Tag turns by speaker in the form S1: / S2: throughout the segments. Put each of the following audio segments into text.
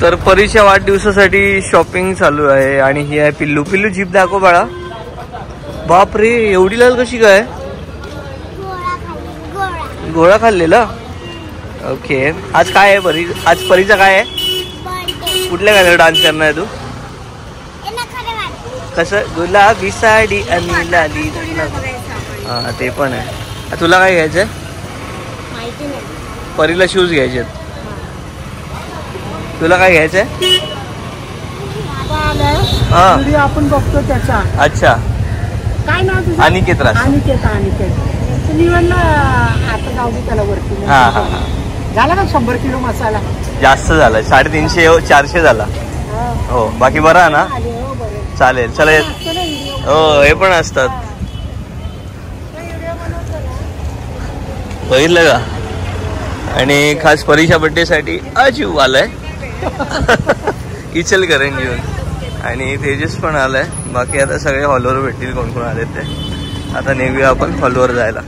S1: तर परीच्या वाढदिवसासाठी शॉपिंग चालू आहे आणि ही आहे पिल्लू. पिल्लू जीप दाखव बाळा. बाप रे, एवढी लाल कशी काय? गोळा खाल्लेला. ओके, आज काय आहे परी? आज परीचा काय आहे? कुठल्या गाण्यावर डान्स करणार आहे तू? कसं? गुलाबी साडी आणि लाली. हा ते पण आहे. तुला काय घ्यायचंय? परीला शूज घ्यायचे. तुला काय घ्यायचंय?
S2: हा आपण बघतो त्याचा.
S1: अच्छा,
S2: काय नाव?
S1: अनिकेत.
S2: अनिकेत निवडलं आता जाऊ दे त्याला वरती.
S1: हा हा हा.
S2: झाला का 100 किलो मसाला?
S1: जास्त झाला, 350-400 झाला. हो, बाकी बरं आहे ना? चालेल, चला. हो, हे पण असतात. बघितलं का? आणि खास परीच्या बर्थडे साठी अजू आलाय. इचलकरंजीहून. आणि तेजस पण आलाय. बाकी आता सगळे हॉलवर भेटतील कोण कोण आले ते. आता निघूया आपण हॉलवर जायला.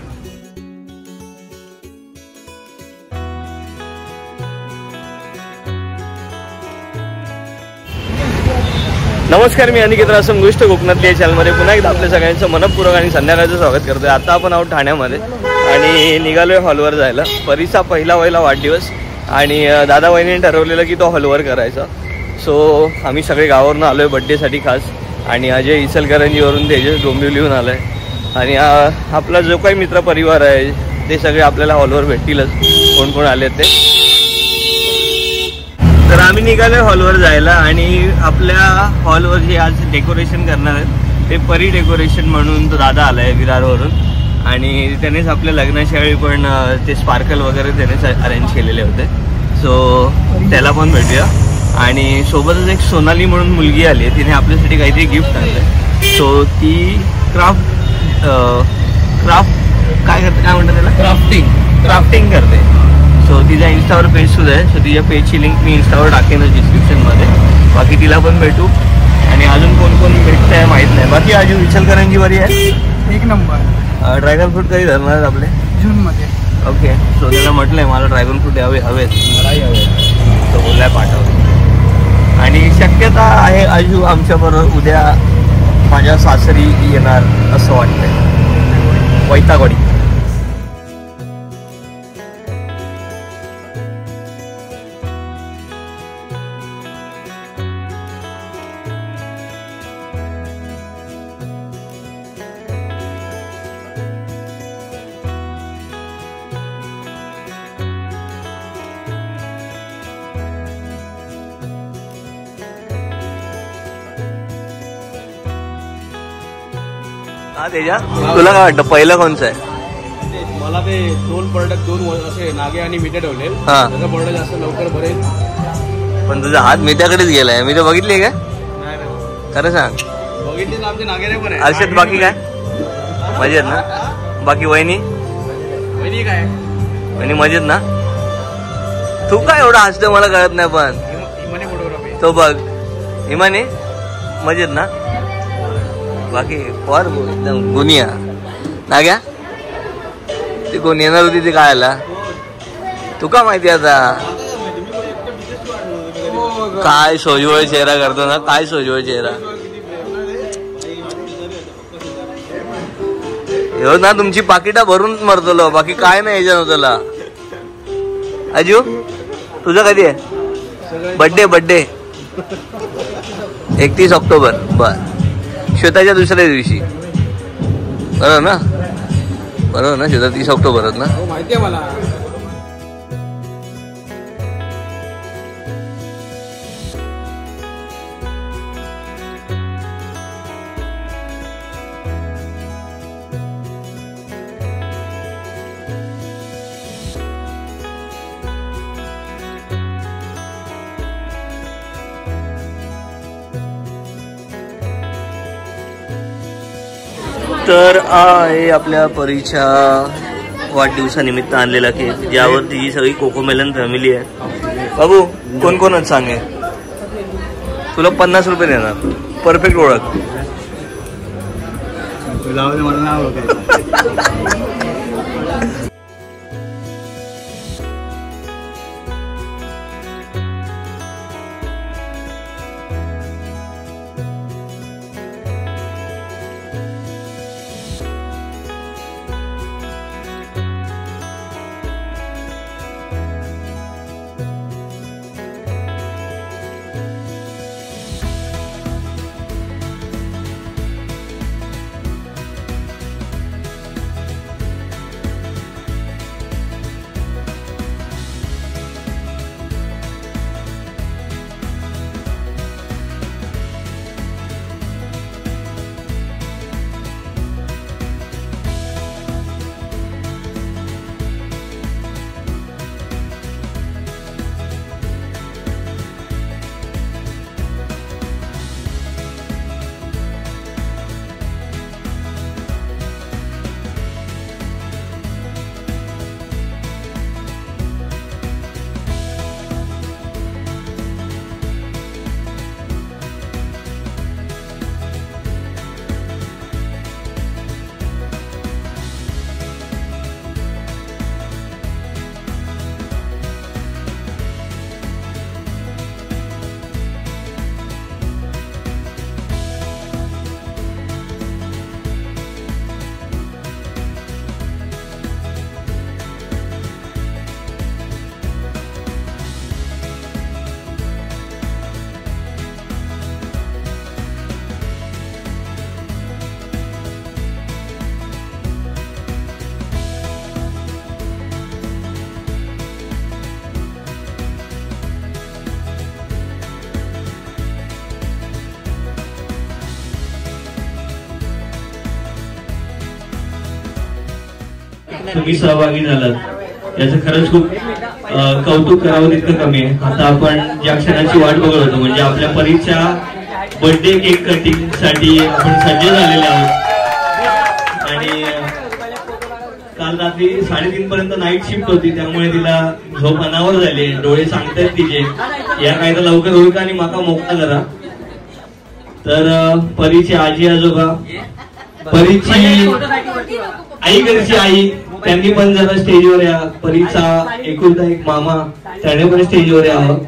S1: नमस्कार, मी अनिकेत रासम गोष्ट कोकणातल्या चॅनलमध्ये पुन्हा एकदा आपल्या सगळ्यांचं मनपूर्वक आणि संध्याकाळचं स्वागत करतोय. आता आपण आहोत ठाण्यामध्ये आणि निघालोय हॉलवर जायला. परीचा पहिला वाढदिवस आणि दादा वहिनीने ठरवलेलं की तो हॉलवर करायचा. सो आम्ही सगळे गावावरून आलोय बड्डेसाठी खास. आणि अजय इचलकरंजीवरून, तेजस डोंबिवलीहून आलाय. आणि आपला जो काही मित्र परिवार आहे ते सगळे आपल्याला हॉलवर भेटतीलच कोण कोण आले ते. तर आम्ही निघालोय हॉलवर जायला. आणि आपल्या हॉलवर जे आज डेकोरेशन करणार आहेत ते परी डेकोरेशन म्हणून तो दादा आलाय विरारवरून. आणि त्यानेच आपल्या लग्नाच्या वेळी पण ते स्पार्कल वगैरे त्यानेच अरेंज केलेले होते. सो त्याला पण भेटूया. आणि सोबतच एक सोनाली म्हणून मुलगी आली आहे, तिने आपल्यासाठी काहीतरी गिफ्ट आणलं. सो ती क्राफ्ट काय करते, काय म्हणतात त्याला? क्राफ्टिंग करते. सो तिच्या इन्स्टावर पेज सुद्धा आहे. सो तिच्या पेजची लिंक मी इन्स्टावर टाकेनच डिस्क्रिप्शनमध्ये. बाकी तिला पण भेटू. आणि अजून कोण कोण भेटत आहे माहीत नाही. बाकी अजून इचलकरंजीवरी आहे.
S2: एक नंबर.
S1: ड्रॅगन फ्रूट कधी धरणार आपले?
S2: जूनमध्ये.
S1: ओके. सो त्याला म्हटलंय मला ड्रॅगन फ्रूट हवेत. तो बोललाय पाठवतो. आणि शक्यता आहे अजू आमच्याबरोबर उद्या माझ्या सासरी येणार असं वाटतंय, वैतागवाडी. हा तेजा, तुला काय वाटतं पहिलं कोणचं आहे?
S3: मला ते 2 प्रोडक्ट 2 असे नागे आणि मिठे ठेवले. त्याचा प्रोडक्ट जास्त लवकर भरेल.
S1: पण तुझा हात मिठ्याकडेच गेलाय. मी तर बघितली का? खरं सांग.
S3: बघितली ना, आमचे नागेरे पण आहे.
S1: अर्षद बाकी काय मजेत ना? बाकी वहिनी
S3: काय?
S1: वहिनी मजेत ना? तू काय एवढा हसतो मला कळत नाही. पण
S3: इमाने फोटोग्राफी
S1: तो बघ, इमाने मजेत ना? बाकी फार एकदम गुनिया ना घ्या. ती कोण येणार होती ती काय आला तू का माहिती? आता काय सोजवळ चेहरा करतो ना, काय सोजवळ चेहरा हो ना. तुमची पाकिटा भरून मरतलो, बाकी काय नाही याच्या नव्हतं. अजू तुझा कधी आहे बर्थडे? 31 ऑक्टोबर. बर, श्वेताच्या दुसऱ्या दिवशी. बरोबर ना? श्वेता 30 ऑक्टोबर ना?
S3: माहिती आहे मला.
S1: तर आहे आपल्या परीच्या वाढदिवसानिमित्त आणलेला केक, ज्यावरती ही सगळी कोकोमेलन फॅमिली आहे. बाबू कोण कोणच सांगे, तुला 50 रुपये देणार, परफेक्ट ओळख.
S4: तुम्ही सहभागी झालात याचं खरंच खूप कौतुक करावं तितकं कमी आहे. आता आपण ज्या क्षणाची वाट बघत होतो म्हणजे आपल्या परीच्या बर्थडे केक कटिंग साठी आपण सज्ज झालेले आहोत. आणि काल रात्री 3:30 पर्यंत नाईट शिफ्ट होती, त्यामुळे तिला झोप अनावर झाली, डोळे सांगतायत तिचे या काय तर लवकर होईल का आणि माका मोकळा करा. तर परीचे आजी आजोबा, परीची आई घरची आई, त्यांनी पण जरा स्टेजवर या. परीचा एकुलता एक मामा, त्याने पण स्टेजवर यावं.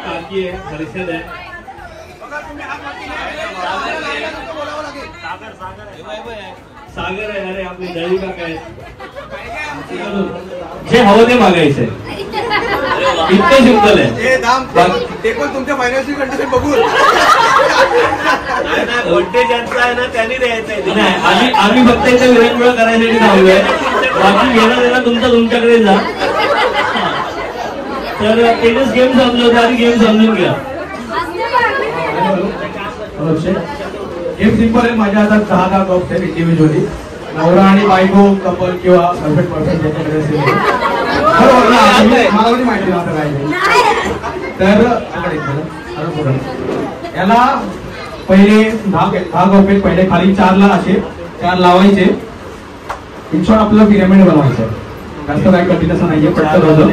S4: काकी आहे, हर्षद आहे, सागर आहे, अरे आपले दळवी काका आहेत. जे हवं ते मागायचंय, इतकं सिंपल आहे.
S3: ते पण तुमच्या फायनान्शियल कंडिशन बघून
S1: ज्यांचा आहे ना त्यांनी द्यायचंय.
S4: नाही, आम्ही फक्त इथे विरंगुळा करायसाठी थांबलोय, बाकी घेणं देणं तुमच्याकडे जा. तर टेनिस गेम समजवतो आणि गेम समजून घ्या.
S3: गेम सिंपल आहे. माझ्या हातात 10 कप्स आहेत इंडिव्हिज्युअली. नवरा आणि बायको कपल किंवा परफेक्ट ज्याच्याकडे असेल मला माहिती आता काय. तर याला पहिले 10 कप आहेत. पहिले खाली 4ला असे 4 लावायचे. इन शॉर्ट आपल्याला पिरामिड बनवायचं. जास्त काय कठीण असं नाहीये. पटकन होतं.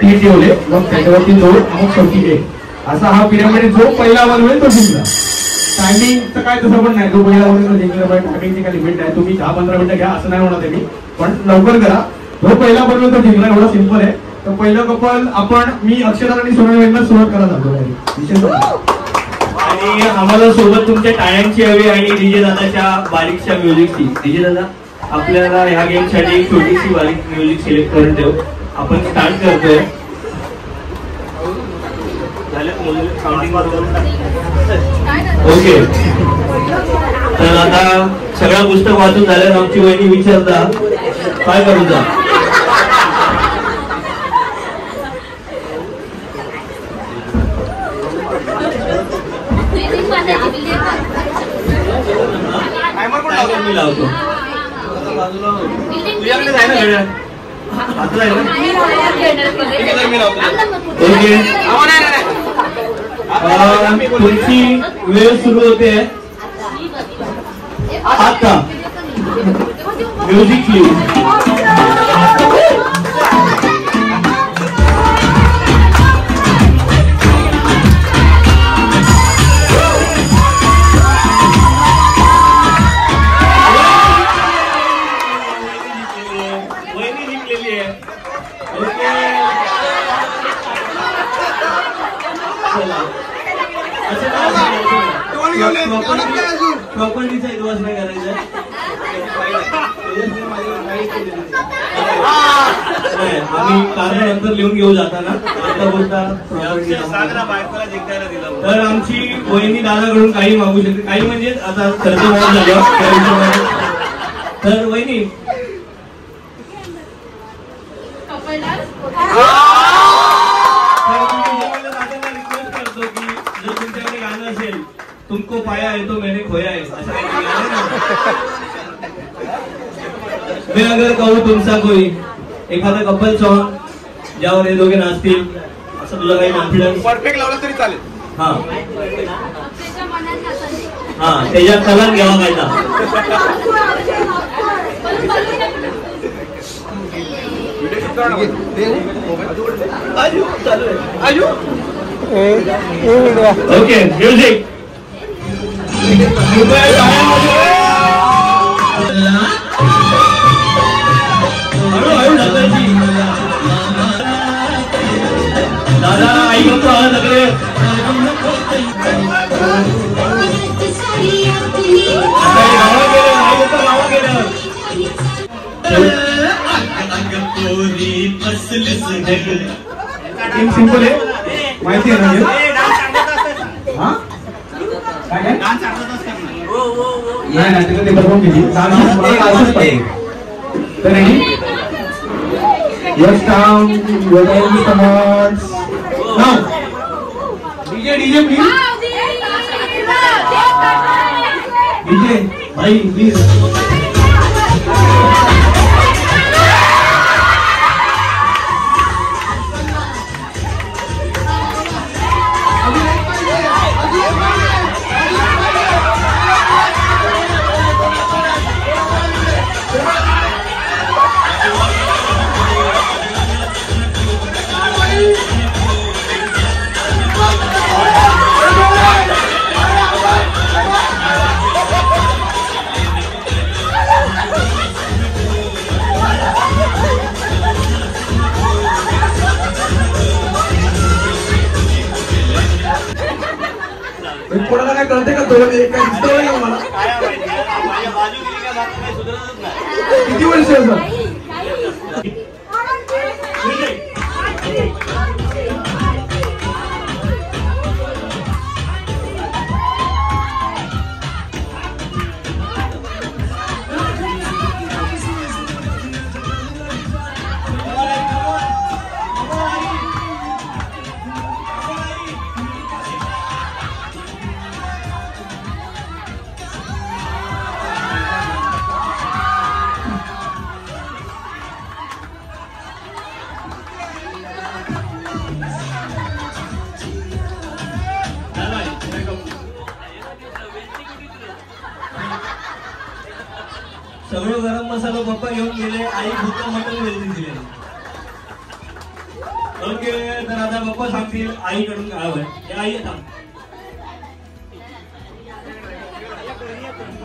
S3: 3 ठेवले, मग त्याच्यावरती 2, मग शेवटी 1. असा हा पिरामिड जो पहिला बनवेल तो जिंकला. टायमिंगचं काय तसं पण नाही, जो पहिला बनवेल तो जिंकला पाहिजे. टायमिंगची काय लिमिट आहे. तुम्ही 10-15 मिनिटं घ्या असं नाही होणार. मी पण लवकर करा. जो पहिला बनवेल तो जिंकला, एवढं सिंपल आहे. तर पहिलं कपल आपण मी अक्षरा आणि सोनल सुरुवात करायला जातो.
S4: आणि आम्हाला सोबत तुमच्या टाळ्यांची हवी आणि डीजे दादाच्या बारीकच्या म्युझिकची. डीजे दादा आपल्याला ह्या गेम साठी एक छोटीशी बारीक म्युझिक सिलेक्ट करून ठेवू. आपण स्टार्ट करतोय. ओके, तर आता सगळं पुस्तक वाचून झाल्यावर आमची वहिनी विचारता काय करू जा. मी लावतो. तुझ्याकडे जाय ना घड्याळ. ओके, तुमची वेळ सुरू होते आता. Music please. प्रॉपर्टीचा दिवस नाही करायचा. आम्ही कारण नंतर लिहून घेऊ जाताना. आता बोलता तर आमची वहिनी दादाकडून काही मागू शकते. काही म्हणजे आता खर्च वाढ झालं तर वहिनी रिक्वेस्ट करतो की जर तुमच्याकडे गाणं असेल तुमको पाया है तो मैंने खोया है असं काही गाणं ना. मी अगर कहू तुमचा कोई एखादा कपल सॉन्ग ज्यावर हे दोघे नाचतील असं तुला काही कॉन्फिडन्स
S5: परफेक्ट लावलं तरी चालेल.
S4: हा हा त्याच्यात कलान घ्यावा कायदा. Okay, music. दादा आई बघतो सगळे
S3: सिंपल आहे, माहिती आहे ना. हा काय नाही नाही तिकडे परफॉर्म केली. डान्स पाहिजे. तर yes town DJ DJ please. DJ भाई प्लीज. कोणाला काय कळते का? दोन एक काय दिसतोय का मला? किती वर्ष सगळं गरम मसाला पप्पा घेऊन गेले. आई भुका मटन वेलची दिले. ओके, तर आता पप्पा सांगतील आईकडून काय हवंय. आई येतात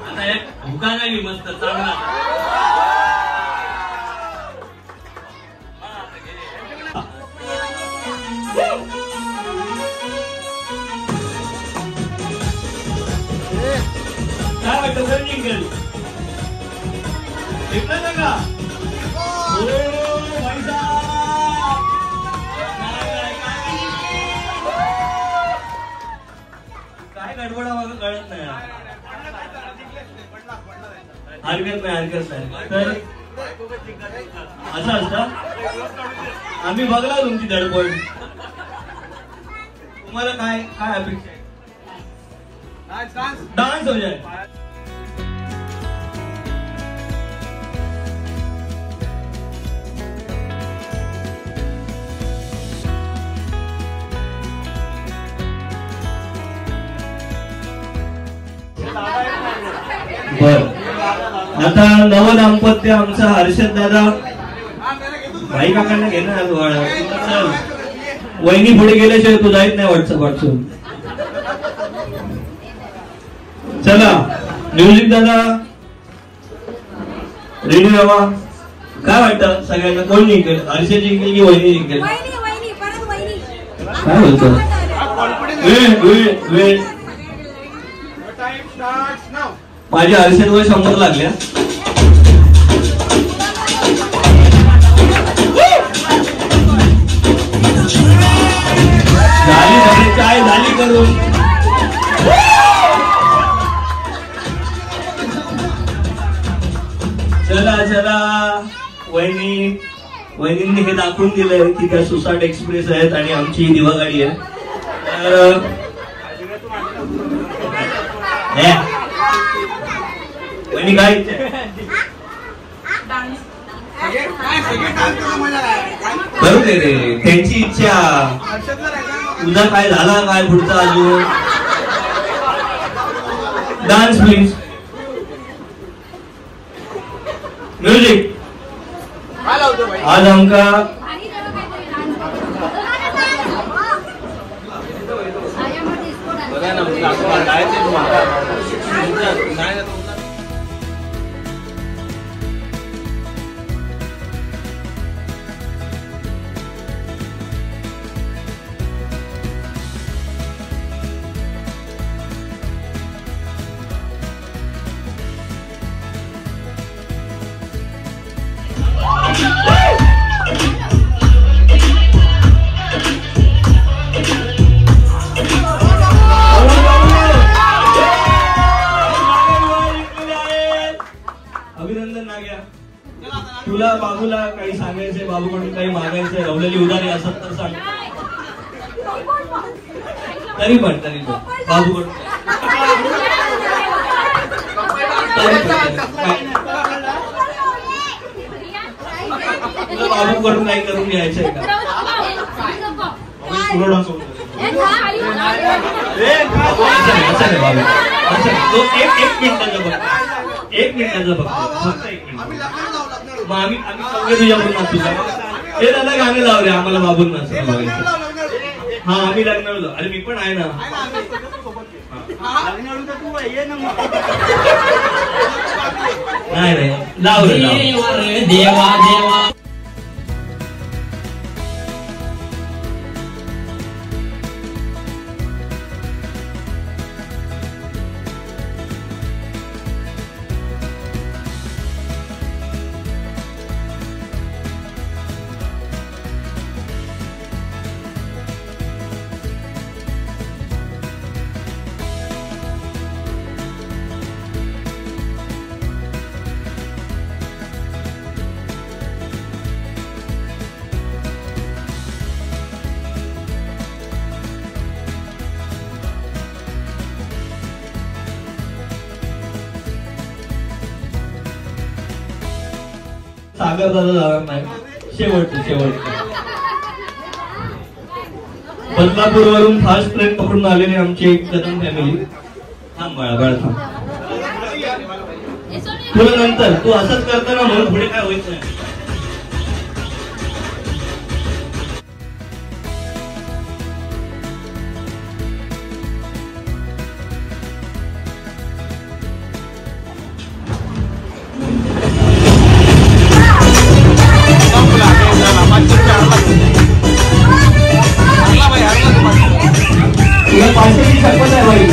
S3: आता एक भुका नाही मस्त चांगला. काय वाटतं जिंकल?
S4: घेतलं का? काय गडबडा मला कळत नाही. हरकत नाही. तर असं असतं. आम्ही बघला तुमची धडपड. तुम्हाला काय काय अपेक्षा आहे? डान्स हो जाए. बर आता नव दाम्पत्य आमचा हर्षद दादा भाई काकांना घेणार. वहिनी पुढे गेल्याशिवाय तू जायत नाही व्हॉट्सअप. चला म्युझिक दादा रेडी व्हावा. काय वाटतं सगळ्यांना कोण जिंकेल? हर्षद जिंकेल की वहिनी जिंकेल? काय बोलतो? वेळ माझ्या हर्षदवर 100 लागल्या. झाली काय झाली करून. चला वहिनींनी हे दाखवून दिलंय की त्या सुसाट एक्सप्रेस आहेत आणि आमची दिवा गाडी आहे. तर वहिनी काय करू दे रे त्यांची इच्छा. तुझा काय झाला काय पुढचा अजून? Dance please. म्युझिक. आज आमका अभिनंदन नाग्या. तुला बाबूला काही सांगायचंय, बाबूकडून काही मागायचंय, रवलेली उधारी असत तर सांग. तरी पण बाबूकडून तुला बाबूकडून काही करून घ्यायचंय का? एक मिनिटाचं फक्त 1 मिनिट. मग आम्ही सगळे तुझ्याकडून नाचू का? हे दादा गाणे लावले आम्हाला बाबून नाचून बघायचं. हा आम्ही लग्नाला जाऊ. अरे मी पण आहे ना. नाही लावलं देवा देवा. सागर दादा जाणार नाही. शेवट बदलापूर वरून फास्ट ट्रेन पकडून आलेले आमची एक कदम फॅमिली. थांब बाळा थांब. तुला नंतर तू असंच करताना म्हणून पुढे काय होत नाही. पाचशेची शपथ आहे बाई.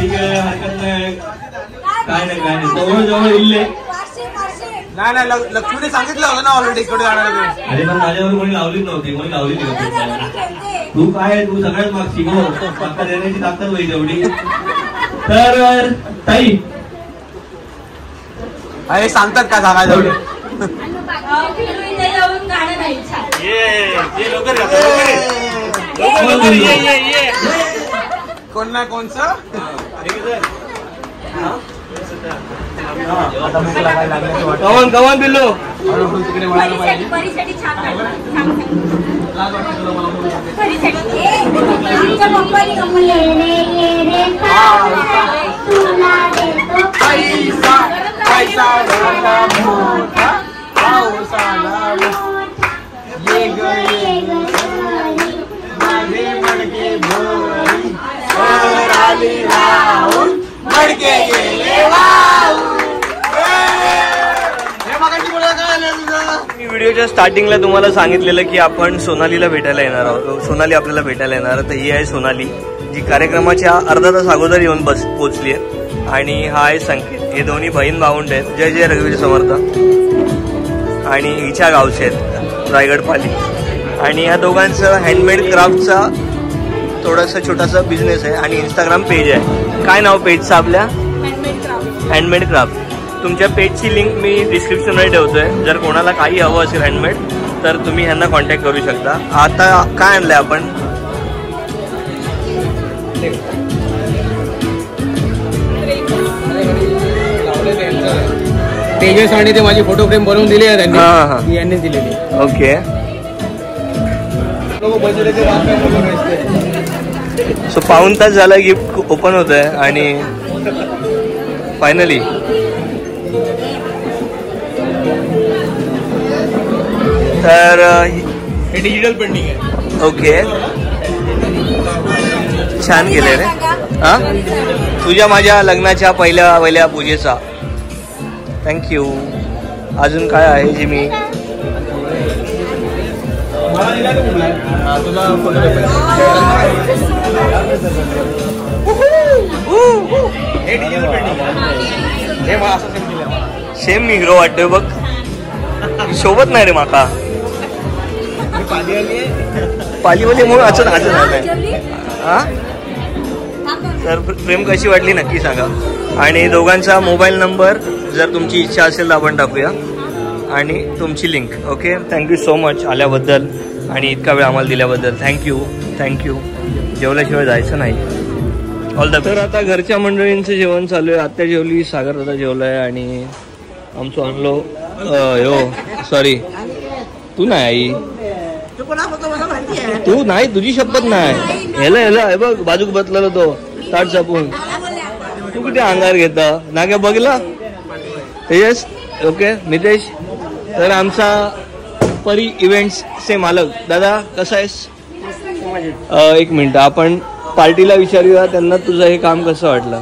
S4: ठीक आहे, हरकत नाही. काय नाही जवळ जवळ इल्ले.
S3: नाही लक्ष्मीने सांगितलं होतं ना ऑलरेडी इकडे जाणार.
S4: अरे पण माझ्यावर कोणी लावलीच नव्हती, कोणी लावली नव्हती. तू काय तू सगळ्यात माग शिकव, पक्का देण्याची ताकद होईल एवढी. तर ताई
S3: अरे सांगतात का सांगायचं कोण ना कोणचं
S1: कमान बिल्लो मी व्हिडिओच्या स्टार्टिंगला तुम्हाला सांगितलेलं की आपण सोनालीला भेटायला येणार आहोत. सोनाली आपल्याला भेटायला येणार. तर ही आहे सोनाली, जी कार्यक्रमाच्या अर्धा तास अगोदर येऊन पोहोचली आहे. आणि हा आहे संकेत. हे दोन्ही बहीण भावंड आहेत. जय जय रघुवीर समर्थ. आणि हिच्या गावचे आहेत, रायगड पाली. आणि या दोघांचं हँडमेड क्राफ्टचा थोडासा छोटासा बिझनेस आहे आणि इंस्टाग्राम पेज आहे. काय नाव पेजचं आपल्या? Handmade craft. तुमच्या पेजची लिंक मी डिस्क्रिप्शनमध्ये ठेवतोय. जर कोणाला काही हवं असेल हँडमेड तर तुम्ही ह्यांना कॉन्टॅक्ट करू शकता. आता काय आणलंय आपण?
S3: तेजस आणि ते माझी फोटो फ्रेम बनवून दिली आहे त्यांनी, यांनी दिलेली.
S1: ओके. सो पाऊण तास झाला गिफ्ट ओपन होत आहे आणि फायनली तर
S3: हे डिजिटल पेंटिंग आहे.
S1: ओके, छान केलंय रे. हा, तुझ्या माझ्या लग्नाच्या पहिल्या पूजेचा. थँक्यू. अजून काय आहे जे मी सेम मी हिरो वाटतोय बघ. सोबत नाही रे माका पालीमध्ये म्हणून अचन हा. तर प्रेम कशी वाटली नक्की सांगा. आणि दोघांचा मोबाईल नंबर जर तुमची इच्छा असेल तर आपण टाकूया आणि तुमची link. Okay, thank you so much आल्याबद्दल आणि इतका वेळ आम्हाला दिल्याबद्दल. थँक्यू. जेवल्याशिवाय जायचं नाही. All the. तर आता घरच्या मंडळींचं जेवण चालू आहे. आत्या जेवली, सागर दादा जेवलाय आणि आमचं आणलो सॉरी तू नाही आई, तू नाही, तुझी शपथ नाही. ह्याला हे बघ बाजूक बसलेला तो ताट चापून. तू किती अंगार घेता ना काय बघला तेजस. ओके मितेश. तर आमचा परी इव्हेंट्सचे मालक दादा कसा आहेस? एक मिनिट, आपण पार्टीला विचारूया त्यांना तुझं हे काम कसं वाटलं.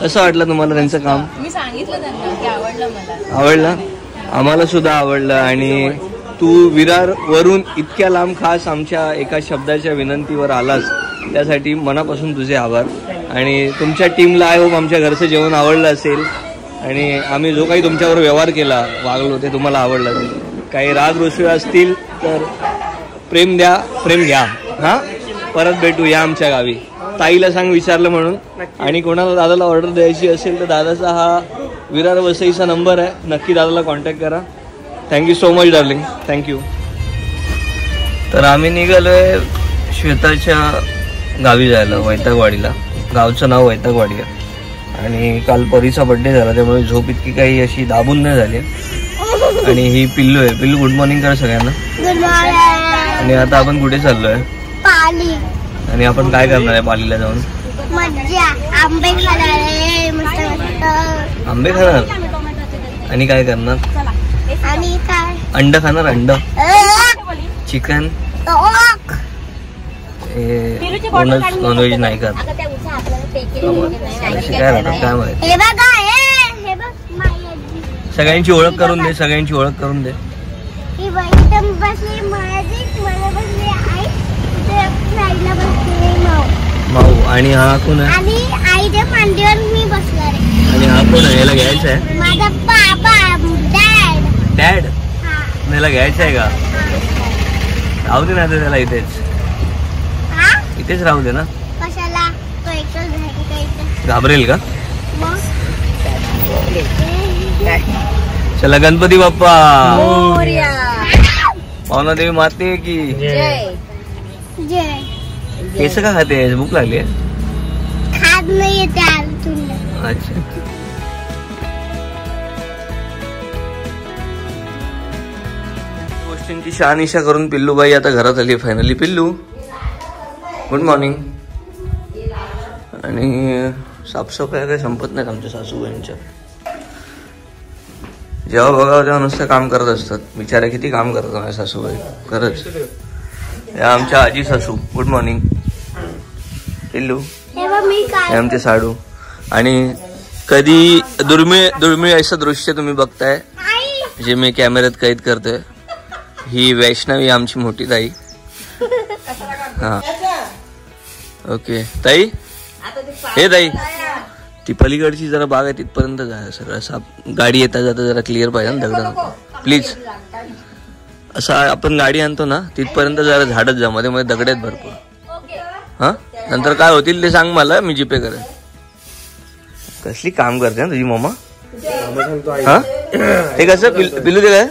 S1: कसं वाटलं तुम्हाला त्यांचं काम?
S5: मी सांगितलं त्यांना की आवडलं मला.
S1: आवडलं, आम्हाला सुद्धा आवडलं. आणि तू विरार वरून इतक्या लांब खास आमच्या एका शब्दाच्या विनंतीवर आलास त्यासाठी मनापासून तुझे आभार. आणि तुमच्या टीमला आय होप आमच्या घरचं जेवण आवडलं असेल आणि आम्ही जो काही तुमच्यावर व्यवहार केला वागलो ते तुम्हाला आवडलं असेल. काही राग रुसवे असतील तर प्रेम द्या, प्रेम घ्या. हां, परत भेटू या आमच्या गावी. ताईला सांग विचारलं म्हणून. आणि कोणाला दादाला ऑर्डर द्यायची असेल तर दादाचा हा विरार वसईचा नंबर आहे, नक्की दादाला कॉन्टॅक्ट करा. Thank you so much darling, thank you. तर आम्ही निघालोय श्वेताच्या गावी जायला, वैतागवाडीला. गावचं नाव वैतागवाडी आहे. आणि काल परीचा बड्डे झाला त्यामुळे झोप इतकी काही अशी दाबून नाही झाली. आणि ही पिल्लू आहे. पिल्लू गुड मॉर्निंग कर सगळ्यांना. आणि आता आपण कुठे चाललोय?
S5: पाली.
S1: आणि आपण काय करणार आहे पालीला जाऊन?
S5: मज्जा, आंबे खाणार. मस्त
S1: आंबे खाणार. आणि काय करणार?
S5: आणि काय?
S1: अंड खाणार. अंड, चिकन. नॉनव्हेज नाही खात. काय राहतात काय माहिती. सगळ्यांची ओळख करून दे, सगळ्यांची ओळख करून दे. माऊ. आणि हा कोण आहे?
S5: मांडीवर मी बसणार आहे.
S1: आणि हा कोण आहे? याला घ्यायचा आहे?
S5: माझा बाबा डॅड.
S1: डॅड
S5: हा
S1: याला घ्यायचं आहे का? राहू दे ना त्याला इथेच,
S5: हा
S1: इथेच राहू दे ना.
S5: कशाला? तो एकटाच राहील का इथे?
S1: घाबरेल का?
S5: मग
S1: चला गणपती बाप्पा
S2: मोरया.
S1: पावना देवी माते की
S2: जय.
S5: जय.
S1: केस का खाते? भूक लागली आहे?
S5: खात नाही येते आतून.
S1: अच्छा. गोष्टींची शहानिशा करून पिल्लूबाई आता घरात आली फायनली. पिल्लू गुड मॉर्निंग. आणि साफसफाई काही संपत नाहीत आमच्या सासूबाईंच्या. जेव्हा बघावं तेव्हा नुसतं काम करत असतात. बिचारा किती काम करतात माझ्या सासूबाई खरंच. या आमच्या आजी सासू. गुड मॉर्निंग पिल्लू.
S5: मी
S1: हे
S5: काय
S1: आमचे साडू. आणि कधी दुर्मिळ असं दृश्य तुम्ही बघताय जे मी कॅमेऱ्यात कैद करतोय. ही वैष्णवी आमची मोठी ताई. हा ओके ताई. हे ताई ती पलीकडची जरा बाग आहे तिथपर्यंत जाय सगळं साप. गाडी येता जाता जरा क्लिअर पाहिजे ना दगड प्लीज. असं आपण गाडी आणतो ना तिथपर्यंत जरा झाडच जा. मध्ये मध्ये दगड आहेत भरपूर. हा नंतर काय होतील ते सांग मला, मी जीपे करेन. कसली काम करते ना तुझी मम्मा. हा ते कसं पिल्लू ते काय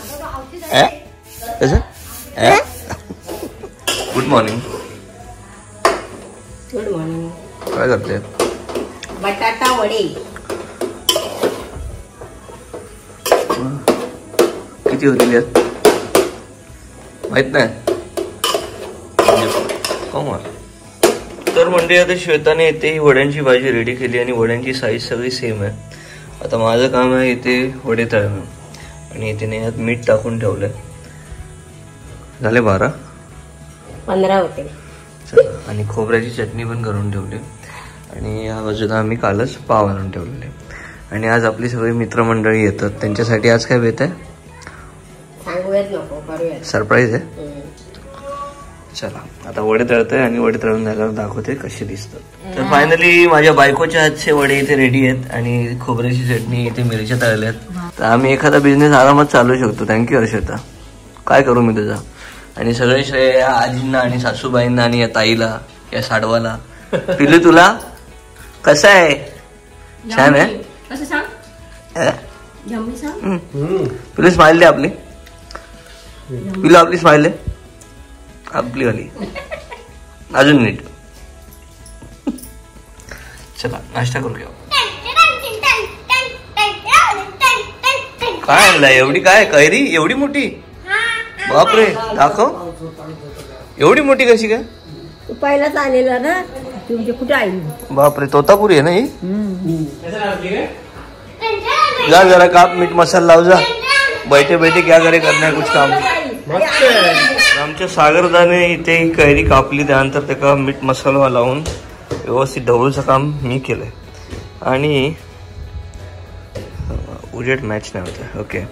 S1: कसं. Good morning.
S2: Good morning.
S1: काय करते?
S2: बटाटा वडे.
S1: किती होतील यात माहित नाही. तर म्हणजे आता श्वेताने इथे ही वड्यांची भाजी रेडी केली आणि वड्यांची साईज सगळी सेम आहे. आता माझं काम आहे इथे वडे तळणं आणि इथे यात मीठ टाकून ठेवलंय. झाले
S2: 15 होते.
S1: आणि खोबऱ्याची चटणी पण करून ठेवली. आणि या बाजूला आम्ही कालच पाव आणून ठेवलेले. आणि आज आपली सगळी मित्रमंडळी येतात. त्यांच्यासाठी आज काय बेत आहे?
S2: सांगूयात नको, करूयात.
S1: सरप्राईज आहे. चला आता वडे तळतोय आणि वडे तळून झाल्यावर दाखवते कसे दिसतात. तर फायनली माझ्या बायकोच्या हातचे वडे इथे रेडी आहेत आणि खोबऱ्याची चटणी इथे मिरच्या तळल्यात. तर आम्ही एखादा बिझनेस आरामात चालू शकतो. थँक्यू हर्षता. काय करू मी तुझा. आणि सगळे श्रेय या आजींना आणि सासूबाईंना आणि या ताईला या साडवाला. पिलू तुला कसं आहे? छान आहे.
S2: कसं सांग. जम्मी सांग.
S1: पिलू स्माइल दे आपली. पिलू आपली स्माइल दे. आपली वाली अजून नीट. चला नाश्ता करू घ्या. काय आणलाय? एवढी काय कैरी एवढी मोठी? बापरे दाखव. एवढी मोठी कशी काय?
S2: तू पहिलाच आलेला ना. तुमचे कुठे आहे?
S1: बापरे तोतापुरी आहे ना ही. जा जरा काप मीठ मसाला लाव जा. बैठे बैठे क्या करे करना है कुछ काम. आमच्या सागरदाने इथे कैरी कापली. त्यानंतर त्याला मीठ मसाला लावून व्यवस्थित ढवळूचं काम मी केलंय. आणि उजेड मॅच नाही होतं. ओके.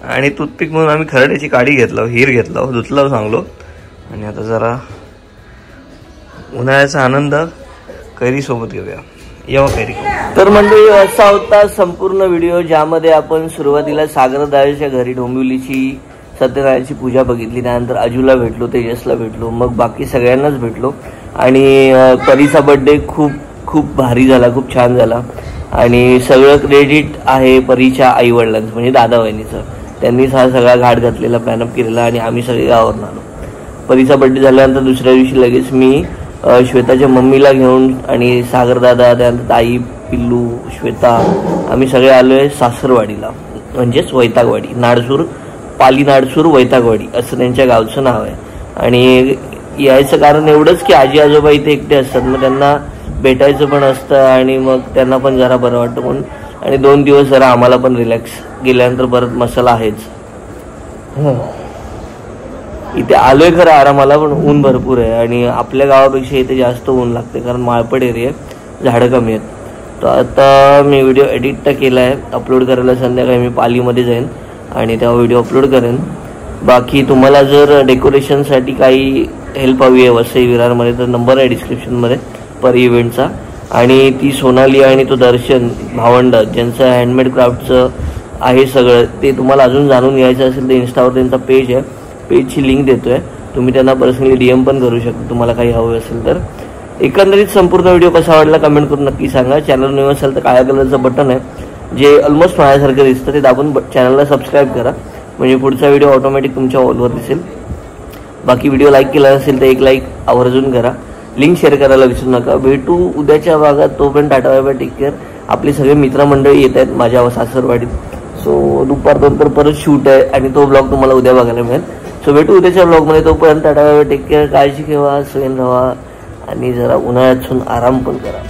S1: आणि टूथपिक म्हणून आम्ही खरड्याची काडी घेतलो, हिर घेतलो, धुतलो चांगलो. आणि आता जरा उन्हाळ्याचा आनंद कैरी सोबत घेऊया. येवा कैरी. तर म्हणजे असा होता संपूर्ण व्हिडिओ ज्यामध्ये आपण सुरुवातीला सागरदाच्या घरी डोंबिवलीची सत्यनारायणची पूजा बघितली. त्यानंतर अजूला भेटलो, तेजसला भेटलो, मग बाकी सगळ्यांनाच भेटलो. आणि परीचा बर्थडे खूप खूप भारी झाला, खूप छान झाला. आणि सगळं क्रेडिट आहे परीच्या आईवडिलांचं म्हणजे दादा वहिनीचं. त्यांनीच हा सगळा घाट घातलेला, प्लॅनअप केलेला आणि आम्ही सगळे गावावरून आलो. परीचा बर्थडे झाल्यानंतर दुसऱ्या दिवशी लगेच मी श्वेताच्या मम्मीला घेऊन आणि सागरदादा, त्यानंतर ताई, पिल्लू, श्वेता आम्ही सगळे आलोय सासरवाडीला म्हणजेच वैतागवाडी. नाडसूर, पाली नाडसूर वैतागवाडी असं त्यांच्या गावचं नाव आहे. आणि यायचं कारण एवढंच की आजी आजोबा इथे एकटे असतात, मग त्यांना भेटायचं पण असतं आणि मग त्यांना पण जरा बरं वाटतं म्हणून. आणि 2 दिवस जरा आम्हाला पण रिलॅक्स. गेल्यानंतर परत मसाला आहेच. इथे आलोय खरं आरामाला, पण ऊन भरपूर आहे आणि आपल्या गावापेक्षा इथे जास्त ऊन लागते कारण माळपड एरिया, झाडं कमी आहेत. तर आता मी व्हिडिओ एडिट तर केला आहे, अपलोड करायला संध्याकाळी मी पालीमध्ये जाईन आणि तेव्हा व्हिडिओ अपलोड करेन. बाकी तुम्हाला जर डेकोरेशनसाठी काही हेल्प हवी आहे वसई विरारमध्ये तर नंबर आहे डिस्क्रिप्शनमध्ये पर इव्हेंटचा. आणि ती सोनाली आणि तो दर्शन भावंड ज्यांचं हँडमेड क्राफ्टचं आहे सगळं, ते तुम्हाला अजून जाणून घ्यायचं असेल तर इंस्टावर त्यांचा पेज आहे, पेजची लिंक देतोय, तुम्ही त्यांना पर्सनली DM पण करू शकता तुम्हाला काही हवं असेल तर. एकंदरीत संपूर्ण व्हिडिओ कसा वाटला कमेंट करून नक्की सांगा. चॅनल न्यू असेल तर काळ्या कलरचं बटन आहे जे ऑलमोस्ट माझ्यासारखं दिसतं, ते दाबून चॅनलला सबस्क्राईब करा, म्हणजे पुढचा व्हिडिओ ऑटोमॅटिक तुमच्या ऑलवर दिसेल. बाकी व्हिडिओ लाईक केला असेल तर एक लाईक आवर्जून करा, लिंक शेअर करायला विसरू नका. भेटू उद्याच्या भागात, तोपर्यंत tata bye bye, take care. आपले सगळे मित्रमंडळी येत आहेत माझ्या सासरवाडीत, सो दुपारनंतर परत शूट आहे आणि तो ब्लॉग तुम्हाला उद्या बघायला मिळेल. सो भेटू उद्याच्या ब्लॉगमध्ये, तोपर्यंत tata bye bye, take care. काळजी ठेवा, सैन राहा आणि जरा उन्हाळ्यातून आराम पण करा.